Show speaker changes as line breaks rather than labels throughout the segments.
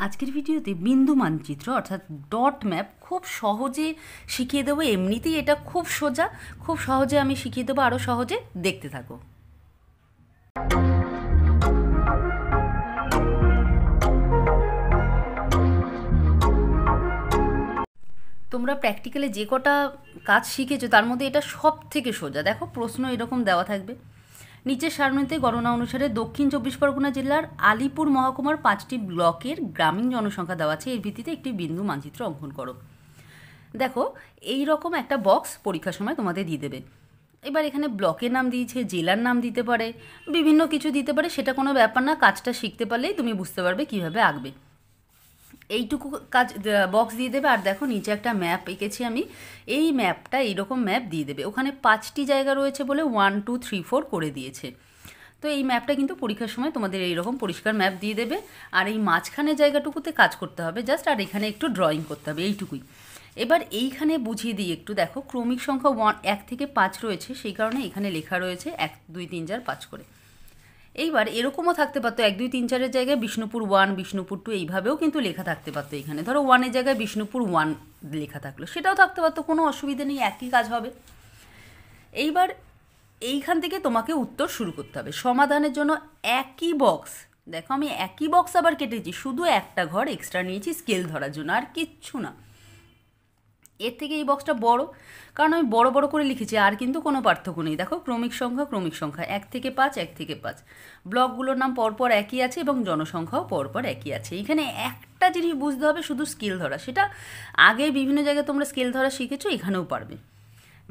আজকের ভিডিওতে বিন্দু মানচিত্র অর্থাৎ ডট ম্যাপ খুব সহজে শিখিয়ে দেবো। এমনিতেই এটা খুব সোজা, খুব সহজে আমি শিখিয়ে দেবো, আরও সহজে দেখতে থাকো। তোমরা প্র্যাকটিক্যালে যে কটা কাজ শিখেছো তার মধ্যে এটা সব থেকে সোজা। দেখো প্রশ্ন এরকম দেওয়া থাকবে, নিচের সারণীতে গণনা অনুসারে দক্ষিণ 24 পরগনা জেলার আলিপুর মহকুমার 5টি ব্লকের গ্রামীণ জনসংখ্যা দেওয়া আছে, এর ভিত্তিতে একটি বিন্দু মানচিত্র অঙ্কন করো। দেখো এই রকম একটা বক্স পরীক্ষার সময় তোমাদের দিয়ে দেবে। এবার এখানে ব্লকের নাম দিয়েছে, জেলার নাম দিতে পারে, বিভিন্ন কিছু দিতে পারে, সেটা কোনো ব্যাপার না। কাজটা শিখতে পারলেই তুমি বুঝতে পারবে কীভাবে আঁকবে। এইটুকু কাজ বক্স দিয়ে দেবে। আর দেখো নিচে একটা ম্যাপ এঁকেছি আমি, এই ম্যাপটা এইরকম ম্যাপ দিয়ে দেবে। ওখানে 5টি জায়গা রয়েছে বলে 1 2 3 4 করে দিয়েছে। তো এই ম্যাপটা কিন্তু পরীক্ষার সময় তোমাদের এইরকম পরিষ্কার ম্যাপ দিয়ে দেবে। আর এই মাঝখানের জায়গাটুকুতে কাজ করতে হবে জাস্ট, আর এখানে একটু ড্রয়িং করতে হবে, এইটুকুই। এবার এইখানে বুঝিয়ে দিই একটু। দেখো ক্রমিক সংখ্যা 1 থেকে 5 রয়েছে, সেই কারণে এখানে লেখা রয়েছে 1 2 3 4 5 করে। এইবার এরকমও থাকতে পারতো 1 2 3 4-এর জায়গায় বিষ্ণুপুর 1, বিষ্ণুপুর 2 এইভাবেও কিন্তু লেখা থাকতে পারতো। এখানে ধরো 1-এর জায়গায় বিষ্ণুপুর 1 লেখা থাকলো, সেটাও থাকতে পারতো, কোনো অসুবিধা নেই, একই কাজ হবে। এইবার এইখান থেকে তোমাকে উত্তর শুরু করতে হবে। সমাধানের জন্য একই বক্স, দেখো আমি একই বক্স আবার কেটেছি, শুধু একটা ঘর এক্সট্রা নিয়েছি স্কেল ধরার জন্য, আর কিচ্ছু না। এর থেকে এই বক্সটা বড়, কারণ আমি বড় বড় করে লিখেছি, আর কিন্তু কোনো পার্থক্য নেই। দেখো ক্রমিক সংখ্যা 1 থেকে 5, 1 থেকে 5, ব্লকগুলোর নাম পরপর একই আছে এবং জনসংখ্যাও পরপর একই আছে। এখানে একটা জিনিস বুঝতে হবে, শুধু স্কেল ধরা, সেটা আগে বিভিন্ন জায়গায় তোমরা স্কেল ধরা শিখেছো, এখানেও পারবে।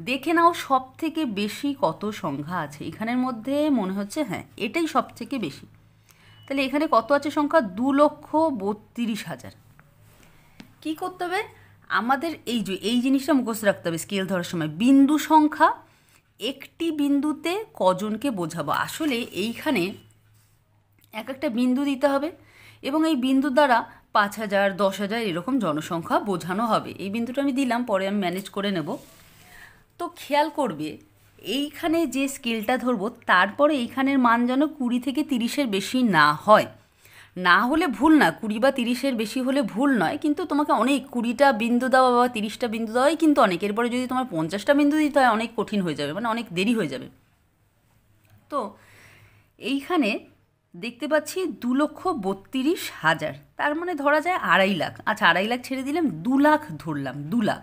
দেখে নাও সব থেকে বেশি কত সংখ্যা আছে এখানের মধ্যে, মনে হচ্ছে হ্যাঁ এটাই সব থেকে বেশি। তাহলে এখানে কত আছে সংখ্যা? 2,32,000। কী করতে হবে আমাদের? এই জিনিসটা মুখস্থ রাখতে হবে স্কেল ধরার সময়। বিন্দু সংখ্যা, একটি বিন্দুতে কজনকে বোঝাবো। আসলে এইখানে এক একটা বিন্দু দিতে হবে এবং এই বিন্দু দ্বারা 5,000 10,000 এরকম জনসংখ্যা বোঝানো হবে। এই বিন্দুটা আমি দিলাম, পরে আমি ম্যানেজ করে নেব। তো খেয়াল করবে এইখানে যে স্কেলটা ধরবো তারপরে এইখানের মান যেন 20 থেকে 30-এর বেশি না হয়। না হলে ভুল না, 20 বা 30-এর বেশি হলে ভুল নয়, কিন্তু তোমাকে অনেক 20টা বিন্দু দেওয়া বা 30টা বিন্দু দেওয়াই কিন্তু অনেক। এরপরে যদি তোমার 50টা বিন্দু দিতে হয় অনেক কঠিন হয়ে যাবে, মানে অনেক দেরি হয়ে যাবে। তো এইখানে দেখতে পাচ্ছি 2,32,000, তার মানে ধরা যায় 2.5 লাখ। আচ্ছা 2.5 লাখ ছেড়ে দিলাম, 2 লাখ ধরলাম, 2 লাখ।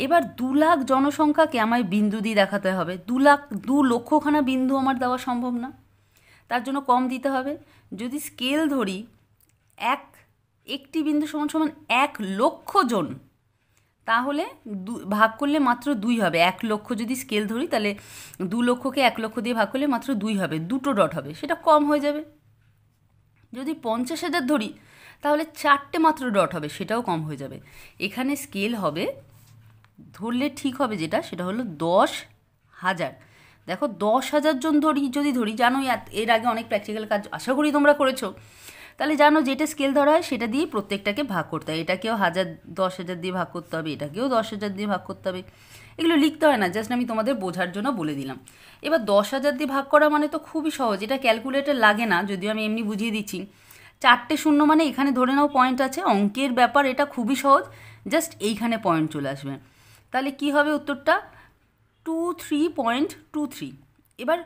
এবার 2 লাখ জনসংখ্যাকে আমায় বিন্দু দিয়ে দেখাতে হবে। 2 লক্ষখানা বিন্দু আমার দেওয়া সম্ভব না, তার জন্য কম দিতে হবে। যদি স্কেল ধরি একটি বিন্দু সমান সমান 1 লক্ষ জন, তাহলে ভাগ করলে মাত্র 2 হবে। 1 লক্ষ যদি স্কেল ধরি তাহলে 2 লক্ষকে 1 লক্ষ দিয়ে ভাগ করলে মাত্র 2 হবে, 2টো ডট হবে, সেটা কম হয়ে যাবে। যদি 50,000 ধরি তাহলে 4টে মাত্র ডট হবে, সেটাও কম হয়ে যাবে। এখানে স্কেল হবে ধরলে ঠিক হবে যেটা, সেটা হলো 10,000। দেখো 10,000 জন যদি ধরি, জানো এর আগে অনেক প্র্যাকটিক্যাল কাজ আশা করি তোমরা করেছো, তাহলে জানো যেটা স্কেল ধরা হয় সেটা দিয়ে প্রত্যেকটাকে ভাগ করতে হয়। এটাকেও 10,000 দিয়ে ভাগ করতে হবে, এটাকেও 10,000 দিয়ে ভাগ করতে হবে। এগুলো লিখতে হয় না, জাস্ট আমি তোমাদের বোঝার জন্য বলে দিলাম। এবার 10,000 দিয়ে ভাগ করা মানে তো খুবই সহজ, এটা ক্যালকুলেটর লাগে না, যদিও আমি এমনি বুঝিয়ে দিচ্ছি। 4টে শূন্য মানে এখানে ধরে নাও পয়েন্ট আছে, অঙ্কের ব্যাপার, এটা খুবই সহজ, জাস্ট এইখানে পয়েন্ট চলে আসবে। তাহলে কি হবে উত্তরটা? 23.23। এবার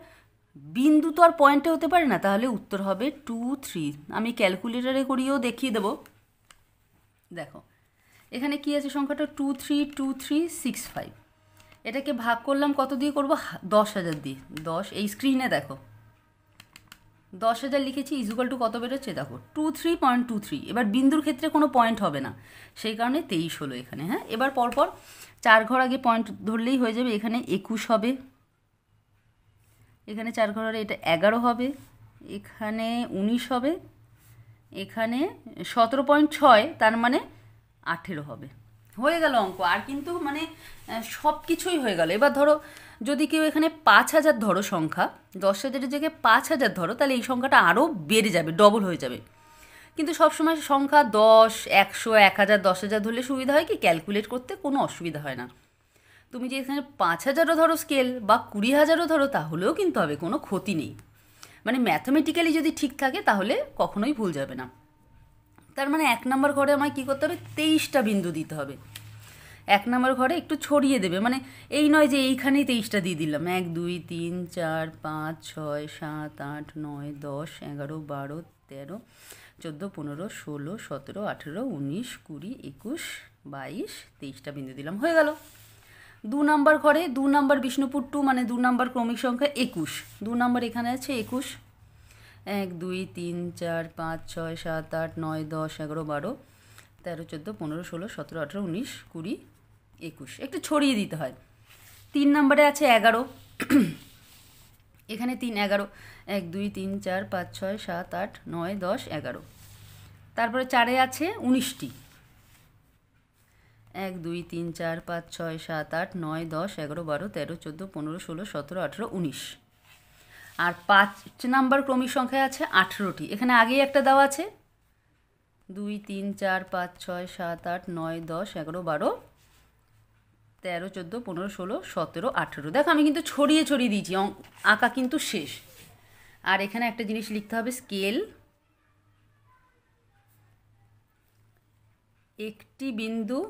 বিন্দু তো আর পয়েন্টে হতে পারে না, তাহলে উত্তর হবে 23। আমি ক্যালকুলেটারে করিয়েও দেখিয়ে দেবো। দেখো এখানে কি আছে সংখ্যাটা? 232365। এটাকে ভাগ করলাম কত দিয়ে করব? 10,000 দিয়ে। 10 এই স্ক্রিনে দেখো 10,000 লিখেছি, ইজুকাল টু কত বেরোচ্ছে দেখো 23.23। এবার বিন্দুর ক্ষেত্রে কোনো পয়েন্ট হবে না, সেই কারণে 23 হলো এখানে। হ্যাঁ, এবার পরপর 4 ঘর আগে পয়েন্ট ধরলেই হয়ে যাবে। এখানে 21 হবে, এখানে 4 ঘর আগে এটা 11 হবে, এখানে 19 হবে, এখানে 17.6, তার মানে 18 হবে। হয়ে গেল অঙ্ক, আর কিন্তু মানে সব কিছুই হয়ে গেল। এবার ধরো যদি কেউ এখানে 5,000 ধরো সংখ্যা, 10,000-এর জায়গায় 5,000 ধরো, তাহলে এই সংখ্যাটা আরও বেড়ে যাবে, ডবল হয়ে যাবে। কিন্তু সবসময় সংখ্যা 10, 100, 1,000, 10,000 ধরলে সুবিধা হয় কি, ক্যালকুলেট করতে কোনো অসুবিধা হয় না। তুমি যে এখানে 5,000-ও ধরো স্কেল বা 20,000-ও ধরো, তাহলেও কিন্তু হবে, কোনো ক্ষতি নেই। মানে ম্যাথমেটিক্যালি যদি ঠিক থাকে তাহলে কখনোই ভুল যাবে না। তার মানে 1 নম্বর ঘরে আমায় কী করতে হবে, 23টা বিন্দু দিতে হবে। 1 নম্বর ঘরে একটু ছড়িয়ে দেবে, মানে এই নয় যে এইখানেই 23টা দিয়ে দিলাম। 1 2 3 4 5 6 7 8 9 10 11 12 13 14 15 16 17 18 19 20 21 22 23টা বিন্দু দিলাম, হয়ে গেল। 2 নম্বর ঘরে 2 নম্বর বিষ্ণুপুর 2 মানে 2 নম্বর ক্রমিক সংখ্যা 21, 2 নম্বর এখানে আছে 21। 1 2 3 4 5 6 7 8 9 10 11 12 13 14 15 16 17 18 19 20 21, একটু ছড়িয়ে দিতে হয়। 3 নম্বরে আছে 11, এখানে 3 11, 1 2 3 4 5 6 7 8 9 10 11। তারপরে 4-এ আছে 19টি, 1 2 3 4 5 6 7 8 9 10 11 12 13 14 15 16 17 18 19। আর 5 নম্বর ক্রমিক সংখ্যায় আছে 18টি, এখানে আগেই একটা দেওয়া আছে 2 3 4 5 6 7 8 9 10 11 12 13 14 15 16 17 18। দেখো আমি কিন্তু ছড়িয়ে ছড়িয়ে দিয়েছি, আঁকা কিন্তু শেষ। আর এখানে একটা জিনিস লিখতে হবে, স্কেল একটি বিন্দু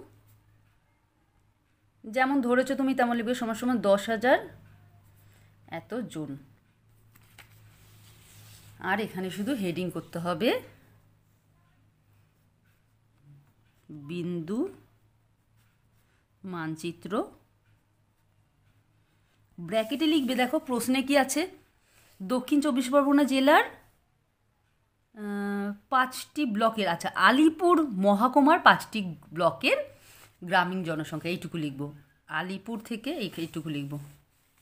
যেমন ধরেছো তুমি তেমন লিখবে, সমান সমান 10,000 এত জন। আর এখানে শুধু হেডিং করতে হবে বিন্দু মানচিত্র, ব্র্যাকেটে লিখবে। দেখো প্রশ্নে কি আছে, দক্ষিণ 24 পরগনা জেলার 5টি ব্লকের, আচ্ছা আলিপুর মহকুমার 5টি ব্লকের গ্রামীণ জনসংখ্যা, এইটুকু লিখবো। আলিপুর থেকে এইটুকু লিখবো,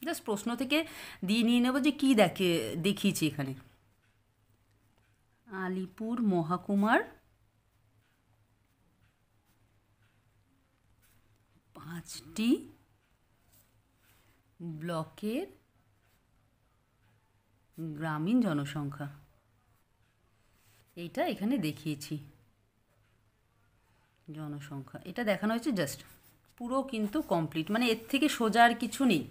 জাস্ট প্রশ্ন থেকে দিয়ে নিয়ে নেবো যে কী দেখিয়েছি এখানে। আলিপুর মহকুমার 5টি ব্লকের গ্রামীণ জনসংখ্যা, এইটা এখানে দেখিয়েছি জনসংখ্যা, এটা দেখানো হয়েছে জাস্ট, পুরো কিন্তু কমপ্লিট, মানে এর থেকে সোজা আর কিছু নেই।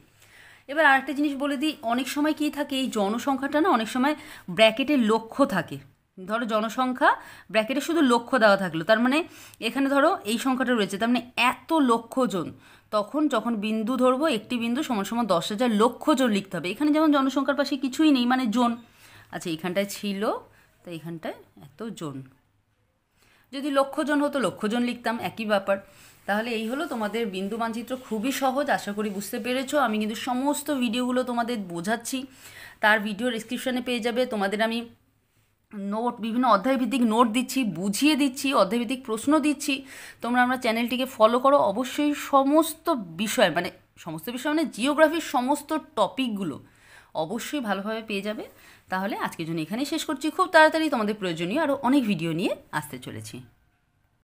এবার আরেকটা জিনিস বলে দিই, অনেক সময় কী থাকে, এই জনসংখ্যাটা না অনেক সময় ব্র্যাকেটে লক্ষ্য থাকে। ধরো জনসংখ্যা ব্র্যাকেটে শুধু লক্ষ্য দেওয়া থাকলো, তার মানে এখানে ধরো এই সংখ্যাটা রয়েছে, তার মানে এত লক্ষ জন, তখন যখন বিন্দু ধরবো একটি বিন্দু সমান সমান 10,000 লক্ষ জন লিখতে হবে। এখানে যেমন জনসংখ্যার পাশে কিছুই নেই, মানে জন, আচ্ছা এইখানটায় ছিল, তাই এখানটায় এত জন, যদি লক্ষজন হতো লক্ষজন লিখতাম, একই ব্যাপার। তাহলে এই হলো তোমাদের বিন্দু মানচিত্র, খুবই সহজ, আশা করি বুঝতে পেরেছো। আমি কিন্তু সমস্ত ভিডিওগুলো তোমাদের বোঝাচ্ছি, তার ভিডিও ডেসক্রিপশানে পেয়ে যাবে। তোমাদের আমি নোট, বিভিন্ন অধ্যায়ভিত্তিক নোট দিচ্ছি, বুঝিয়ে দিচ্ছি, অধ্যায়ভিত্তিক প্রশ্ন দিচ্ছি। তোমরা আমরা চ্যানেলটিকে ফলো করো, অবশ্যই সমস্ত বিষয় মানে জিওগ্রাফির সমস্ত টপিকগুলো অবশ্যই ভালোভাবে পেয়ে যাবে। তাহলে আজকের জন্য এখানেই শেষ করছি, খুব তাড়াতাড়ি তোমাদের প্রয়োজনীয় আরও অনেক ভিডিও নিয়ে আসতে চলেছি।